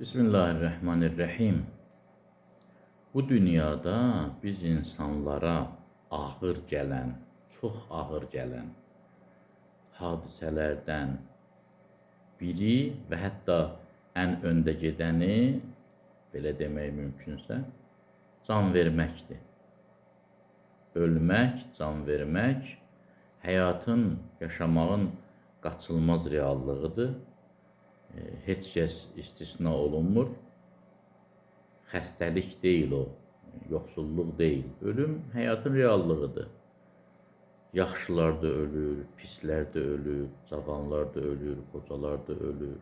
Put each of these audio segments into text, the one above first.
Bismillahirrahmanirrahim. Bu dünyada biz insanlara ağır gələn, çox ağır gələn hadisələrdən biri və hətta ən öndə gedəni, belə demək mümkünsə, can verməkdir. Ölmək, can vermək həyatın, yaşamağın qaçılmaz reallığıdır. Heç kəs istisna olunmur. Xəstəlik deyil o, yoxsulluq deyil. Ölüm həyatın reallığıdır. Yaxşılar da ölür, pislər də ölür, cavanlar da ölür, qocalar da ölür,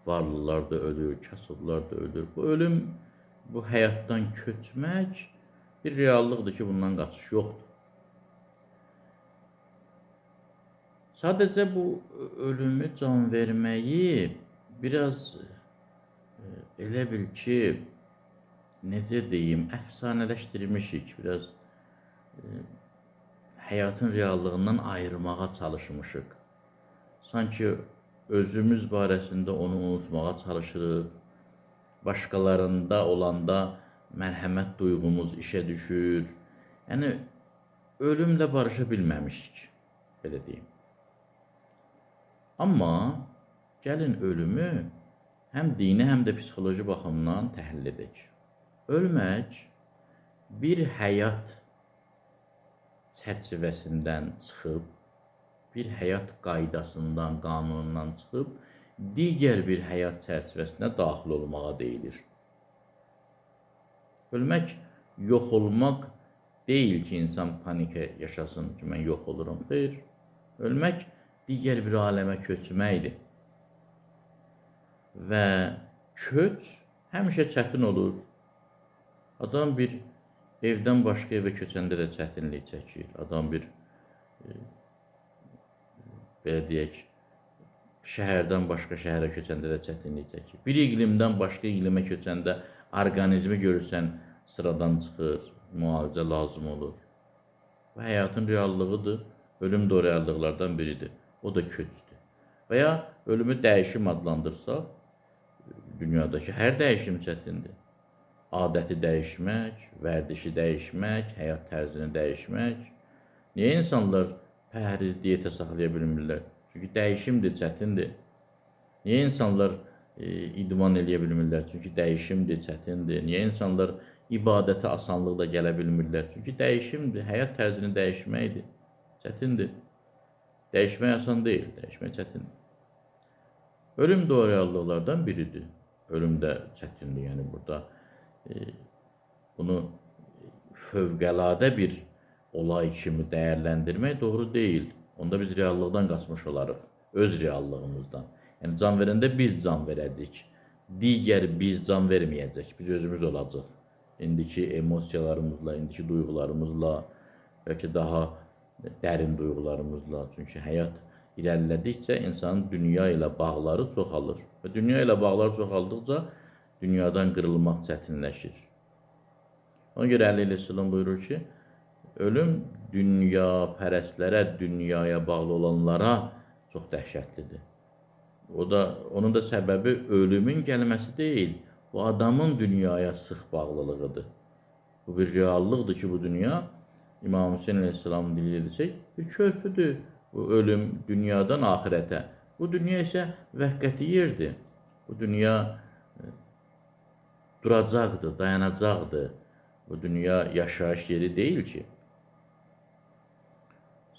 varlılar da ölür, kasıblar da ölür. Bu ölüm, bu həyatdan köçmək bir reallıqdır ki, bundan qaçış yoxdur. Sadəcə bu ölümü, can verməyi biraz elə bil ki, necə deyim, əfsanələşdirmişik, biraz həyatın reallığından ayırmağa çalışmışıq. Sanki özümüz barəsində onu unutmağa çalışırıq, başqalarında olanda mərhəmət duyğumuz işə düşür. Yəni, ölümlə barışa bilməmişik, belə deyim. Amma gəlin ölümü həm dini, həm də psixoloji baxımdan təhlil edək. Ölmək bir həyat çərçivəsindən çıxıb, bir həyat qaydasından, qanunundan çıxıb, digər bir həyat çərçivəsinə daxil olmağa deyilir. Ölmək yox olmaq deyil ki, insan panika yaşasın ki, mən yox olurum. Xeyr, ölmək digər bir aləmə köçməkdir. Və köç həmişə çətin olur. Adam bir evdən başqa evə köçəndə də çətinlik çəkir. Adam bir, belə deyək, şəhərdən başqa şəhərə köçəndə də çətinlik çəkir. Bir iqlimdən başqa iqlimə köçəndə orqanizmi görürsən, sıradan çıxır, müalicə lazım olur. Bu həyatın reallığıdır. Ölüm də o reallıqlardan biridir. O da köçdür. Və ya ölümü dəyişim adlandırsaq, dünyadakı hər dəyişim çətindir. Adəti dəyişmək, vərdişi dəyişmək, həyat tərzini dəyişmək. Niyə insanlar pəhriz, diyetə saxlaya bilmirlər? Çünki dəyişimdir, çətindir. Niyə insanlar idman eləyə bilmirlər? Çünki dəyişimdir, çətindir. Niyə insanlar ibadətə asanlıqla gələ bilmirlər? Çünki dəyişimdir, həyat tərzini dəyişməkdir, çətindir. Dəyişmək asan deyil, dəyişmək çətindir. Ölüm də o reallıqlardan biridir. Ölüm də çətindir, yəni burada bunu fövqəladə bir olay kimi dəyərləndirmək doğru deyil. Onda biz reallıqdan qaçmış olarıq, öz reallığımızdan. Yəni, can verəndə biz can verəcəyik. Digər biz can verməyəcək, biz özümüz olacaq. İndiki emosiyalarımızla, indiki duyğularımızla, bəlkə daha dərin duyğularımızla. Çünki həyat irəlilədikcə insanın dünya ilə bağları çoxalır. Və dünya ilə bağlar çoxaldıqca dünyadan qırılmaq çətinləşir. Ona görə Əli İslam buyurur ki, ölüm dünya pərəstlərə, dünyaya bağlı olanlara çox dəhşətlidir. Onun da səbəbi ölümün gəlməsi deyil, bu adamın dünyaya sıx bağlılığıdır. Bu bir reallıqdır ki, bu dünya, İmam Hüseyin Aleyhisselamın dili desək, bir körpüdür. Bu ölüm dünyadan axirətə. Bu dünya isə vəqqəti yerdir. Bu dünya duracaqdır, dayanacaqdır. Bu dünya yaşayış yeri deyil ki.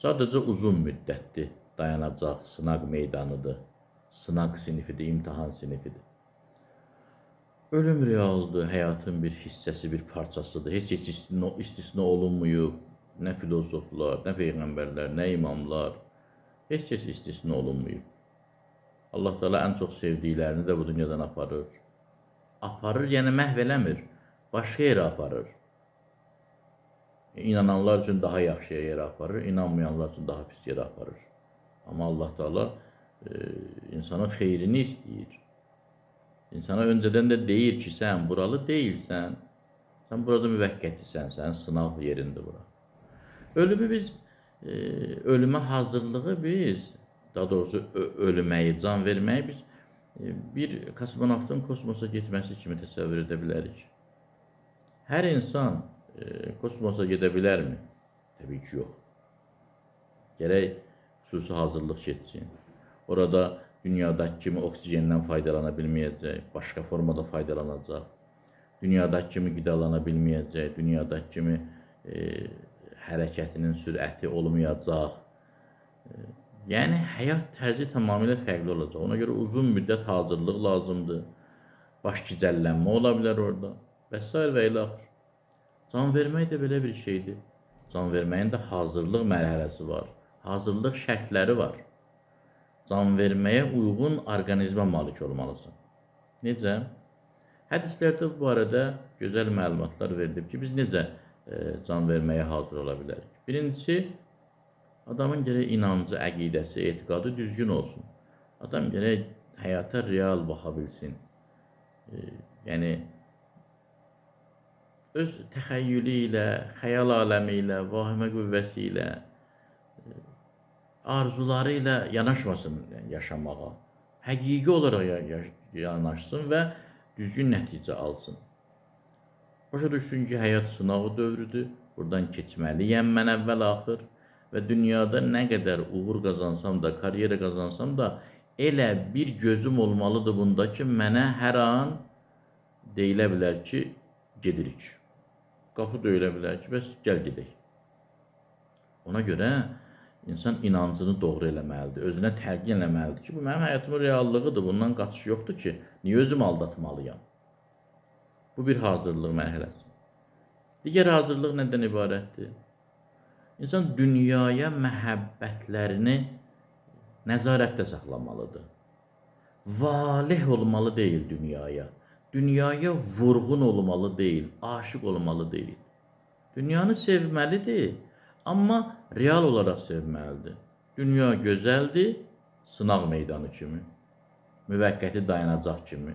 Sadəcə uzun müddətli dayanacaq, sınaq meydanıdır. Sınaq sinifidir, imtahan sinifidir. Ölüm realdır, həyatın bir hissəsi, bir parçasıdır. Heç istisna olunmuyub. Nə filosoflar, nə peyğəmbərlər, nə imamlar. Heç kəs istisna olunmuyub. Allah Teala ən çox sevdiklərini də bu dünyadan aparır. Aparır, yəni məhv eləmir. Başqa yerə aparır. İnananlar üçün daha yaxşı yerə aparır, inanmayanlar üçün daha pis yerə aparır. Amma Allah Teala insanın xeyrini istəyir. İnsana öncədən də deyir ki, sən buralı deyilsən, sən burada müvəqqətisən, sənin sınaq yerindir bura. Ölümü biz, ölümə hazırlığı biz, daha doğrusu ölməyi, can verməyi biz Bir kosmonavtın kosmosa getməsi kimi təsəvvür edə bilərik. Hər insan kosmosa gedə bilərmi? Təbii ki, yox. Gərək xüsusi hazırlıq keçsin. Orada dünyadakı kimi oksigendən faydalana bilməyəcək, başqa formada faydalanacaq. Dünyadakı kimi qidalana bilməyəcək, dünyadakı kimi hərəkətinin sürəti olmayacaq. Yəni, həyat tərzi tamamilə fərqli olacaq. Ona görə uzun müddət hazırlıq lazımdır. Baş gicəllənmə ola bilər orada və s. və ilə axır. Can vermək də belə bir şeydir. Can verməyin də hazırlıq mərhələsi var. Hazırlıq şərtləri var. Can verməyə uyğun orqanizmə malik olmalısan. Necə? Hədislərdə bu barədə gözəl məlumatlar verilib ki, biz necə can verməyə hazır ola bilərik. Birincisi, adamın gərək inancı, əqidəsi, etiqadı düzgün olsun. Adam gərək həyata real baxa bilsin. Yəni, öz təxəyyülü ilə, xəyal aləmi ilə, vahimə qüvvəsi ilə, arzuları ilə yanaşmasın yaşamağa. Həqiqi olaraq yanaşsın və düzgün nəticə alsın. Başa düşsün ki, həyat sınağı dövrüdür. Buradan keçməliyəm mən əvvəl-axır və dünyada nə qədər uğur qazansam da, karyera qazansam da elə bir gözüm olmalıdır bunda ki, mənə hər an deyilə bilər ki, gedirik. Qapı döyülə bilər ki, bəs gəl gedək. Ona görə insan inancını doğru eləməlidir, özünə təlqin eləməlidir ki, bu mənim həyatımın reallığıdır, bundan qaçış yoxdur ki, niyə özümü aldatmalıyam? Bu bir hazırlıq mərhələsi. Digər hazırlıq nədən ibarətdir? İnsan dünyaya məhəbbətlərini nəzarətdə saxlamalıdır. Valeh olmalı deyil dünyaya. Dünyaya vurğun olmalı deyil, aşıq olmalı deyil. Dünyanı sevməlidir, amma real olaraq sevməlidir. Dünya gözəldir, sınaq meydanı kimi, müvəqqəti dayanacaq kimi,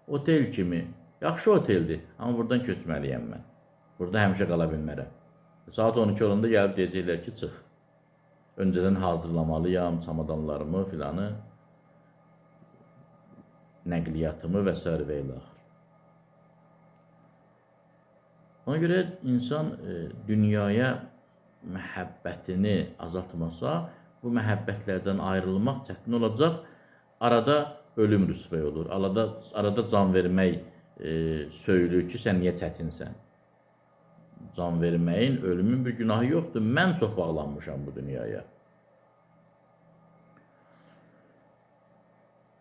otel kimi. Yaxşı oteldir, amma buradan köçməliyəm mən. Burada həmişə qala bilmərəm. Saat 12 olanda gəlib deyəcəklər ki, çıx. Öncədən hazırlamalıyam, çamadanlarımı filanı, nəqliyyatımı və s. və ilə axır. Ona görə insan dünyaya məhəbbətini azaltmasa, bu məhəbbətlərdən ayrılmaq çətin olacaq. Arada ölüm rüsvay olur, arada can vermək söylür ki, sən niyə çətinsən? Can verməyin, ölümün bir günahı yoxdur. Mən çox bağlanmışam bu dünyaya.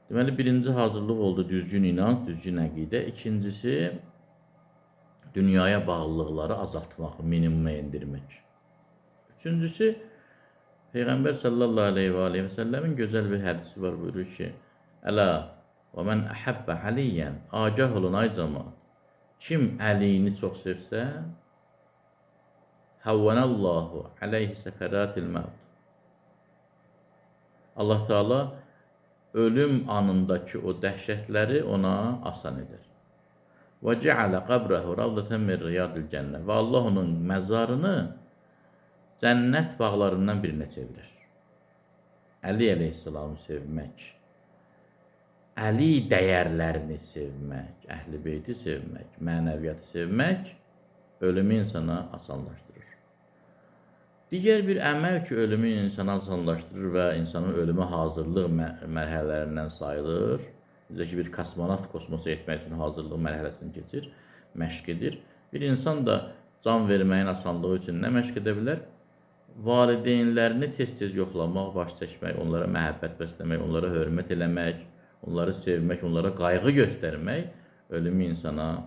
Deməli, birinci hazırlıq oldu düzgün inanc, düzgün əqidə. İkincisi, dünyaya bağlılıqları azaltmaq, minimuma endirmək. Üçüncüsü, Peyğəmbər sallallahu aleyhi və səlləmin gözəl bir hədisi var, buyurur ki, Ələ və mən əhəbbə əliyyən, agah olun ay cəmaat, kim əliyini çox sevsə, Həvvənəllahu aleyhi səkərətil məvd. Allah Teala ölüm anındakı o dəhşətləri ona asan edir. Və cəalə qəbrəhu ravdətən min riyadil cənnə. Və Allah onun məzarını cənnət bağlarından birinə çevirir. Əli əleyhissalamı sevmək, Əli dəyərlərini sevmək, Əhl-i Beyti sevmək, mənəviyyatı sevmək ölümü insana asanlaşdırır. Digər bir əməl ki, ölümü insana asanlaşdırır və insanın ölümə hazırlıq mərhələlərindən sayılır. Necə ki, bir kosmonavt kosmosa etmək üçün hazırlıq mərhələsini keçir, məşq edir. Bir insan da can verməyin asanlığı üçün nə məşq edə bilər? Valideynlərini tez-tez yoxlamaq, baş çəkmək, onlara məhəbbət bəsləmək, onlara hörmət eləmək, onları sevmək, onlara qayğı göstərmək ölümü insana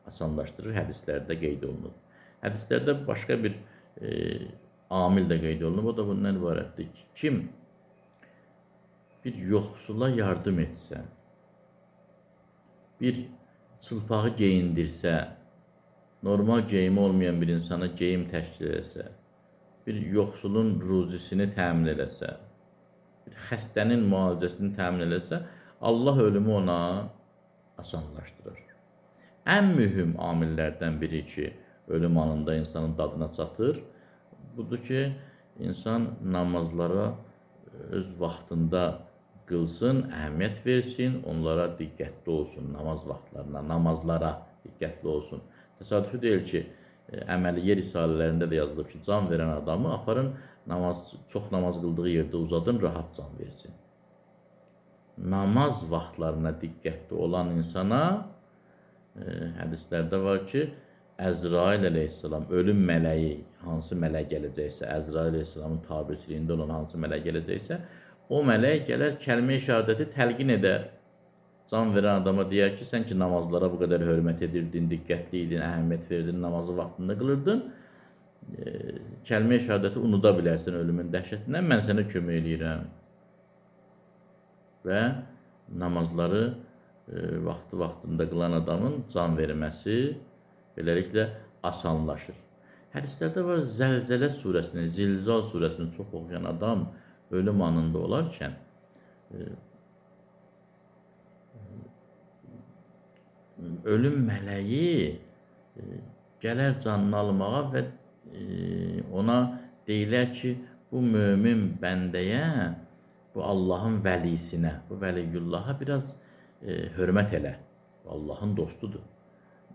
asanlaşdırır, hədislərdə qeyd olunur. Hədislərdə başqa bir amil də qeyd olunub, o da bundan ibarətdir ki, kim bir yoxsula yardım etsə, bir çılpağı geyindirsə, normal geyimi olmayan bir insana geyim təşkil etsə, bir yoxsulun ruzisini təmin eləsə, bir xəstənin müalicəsini təmin eləsə, Allah ölümü ona asanlaşdırır. Ən mühüm amillərdən biri ki, ölüm anında insanın dadına çatır, budur ki, insan namazlara öz vaxtında qılsın, əhəmiyyət versin, onlara diqqətli olsun, namaz vaxtlarına, namazlara diqqətli olsun. Təsadüfi deyil ki, əməliyə risalələrində də yazılıb ki, can verən adamı aparın, çox namaz qıldığı yerdə uzadın, rahat can versin. Namaz vaxtlarına diqqətli olan insana hədislərdə var ki, Əzrail əleyhissalam, ölüm mələyi, hansı mələk gələcəksə, Əzrail əleyhissalamın tabiçiliyində olan hansı mələk gələcəksə, o mələk gələr, kəlmə-i şəhadəti təlqin edər. Can verən adama deyər ki, sən ki namazlara bu qədər hörmət edirdin, diqqətli idin, əhəmiyyət verdin, namazı vaxtında qılırdın, kəlmə-i şəhadəti unuda bilərsən ölümün dəhşətindən, mən sənə kömək eləyirəm. Və namazları vaxtında qılan adamın can verməsi beləliklə asanlaşır. Hədislərdə var, Zəlzələ surəsini, Zilzal surəsini çox oxuyan adam ölüm anında olarkən ölüm mələyi gələr canını almağa və ona deyilər ki, bu mömin bəndəyə, bu Allahın vəlisinə, bu vəliyullaha biraz hörmət elə. Allahın dostudur.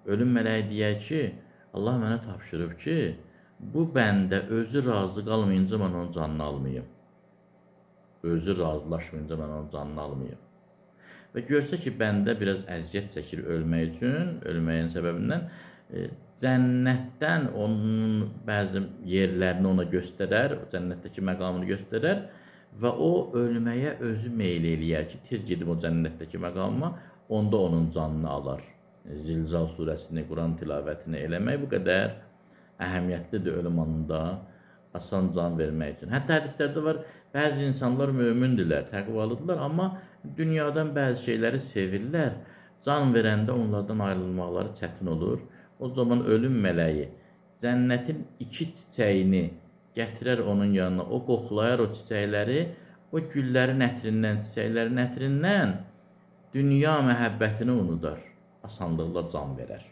Ölüm mələyi deyər ki, Allah mənə tapşırıb ki, bu bəndə özü razı qalmayınca mən onun canını almayım. Özü razılaşmayınca mən onun canını almayım. Və görsə ki, bəndə biraz əziyyət çəkir ölmək üçün, ölməyin səbəbindən, cənnətdən onun bəzi yerlərini ona göstərər, cənnətdəki məqamını göstərər və o ölməyə özü meyl eləyər ki, tez gedib o cənnətdəki məqamıma, onda onun canını alar. Zilzal surəsini, Quran tilavətini eləmək bu qədər əhəmiyyətlidir ölüm anında asan can vermək üçün. Hətta hədislərdə var, bəzi insanlar mömündürlər, təqvalıdırlar, amma dünyadan bəzi şeyləri sevirlər. Can verəndə onlardan ayrılmaqları çətin olur. O zaman ölüm mələyi cənnətin 2 çiçəyini gətirər onun yanına, o qoxulayar o çiçəkləri, o güllərin ətrindən, çiçəklərin ətrindən dünya məhəbbətini unudar, asanlıqla can verər.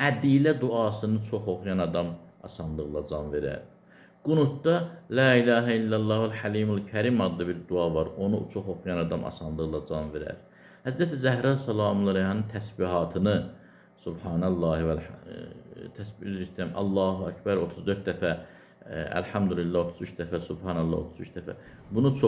Ədilə duasını çox oxuyan adam asanlıqla can verər. Qunutda La ilahə illallahul halimul kərim adlı bir dua var, onu çox oxuyan adam asanlıqla can verər. Həzrəti Zəhra salamü aleyhanın təsbihatını Subhanallah və üzr istəyirəm, Allahu Ekber 34 dəfə, Elhamdülillah 33 dəfə, Subhanallah 33 dəfə. Bunu çox